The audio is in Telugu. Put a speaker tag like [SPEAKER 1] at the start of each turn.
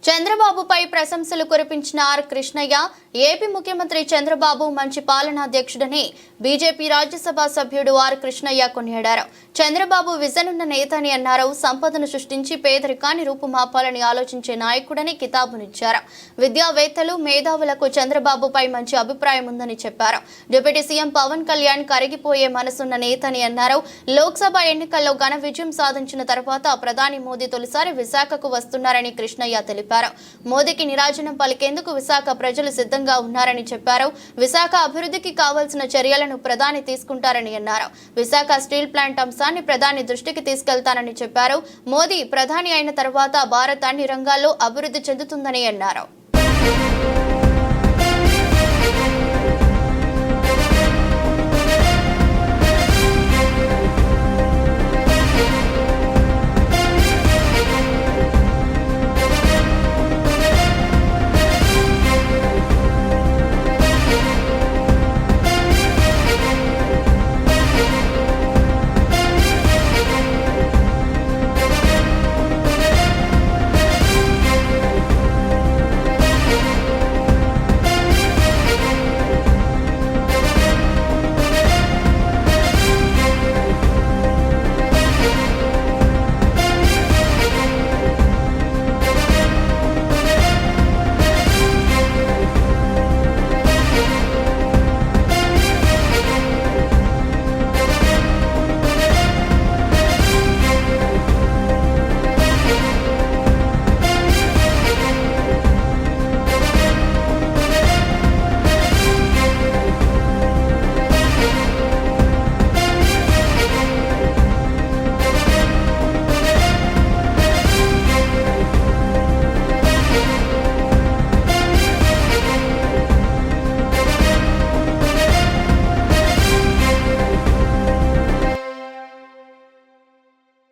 [SPEAKER 1] చంద్రబాబుపై ప్రశంసలు కురిపించిన ఆర్ కృష్ణయ్య ఏపీ ముఖ్యమంత్రి చంద్రబాబు మంచి పాలనాధ్యక్షుడని బీజేపీ రాజ్యసభ సభ్యుడు ఆర్ కృష్ణయ్య కొనియాడారు. చంద్రబాబు విజన్ ఉన్న నేత అని అన్నారు. సంపదను సృష్టించి పేదరికాన్ని రూపుమాపాలని ఆలోచించే నాయకుడని కితాబునిచ్చారు. విద్యావేత్తలు మేధావులకు చంద్రబాబుపై మంచి అభిప్రాయం ఉందని చెప్పారు. డిప్యూటీ సీఎం పవన్ కళ్యాణ్ కరిగిపోయే మనసున్న నేత అని అన్నారు. లోక్సభ ఎన్నికల్లో ఘన విజయం సాధించిన తర్వాత ప్రధాని మోదీ తొలిసారి విశాఖకు వస్తున్నారని కృష్ణయ్య తెలిపారు. మోదీకి నిరాజనం పలికేందుకు విశాఖ ప్రజలు సిద్ధంగా ఉన్నారని చెప్పారు. విశాఖ అభివృద్ధికి కావాల్సిన చర్యలను ప్రధాని తీసుకుంటారని అన్నారు. విశాఖ స్టీల్ ప్లాంట్ అంశాన్ని ప్రధాని దృష్టికి తీసుకెళ్తానని చెప్పారు. మోదీ ప్రధాని అయిన తర్వాత భారత్ అన్ని రంగాల్లో అభివృద్ధి చెందుతుందని అన్నారు.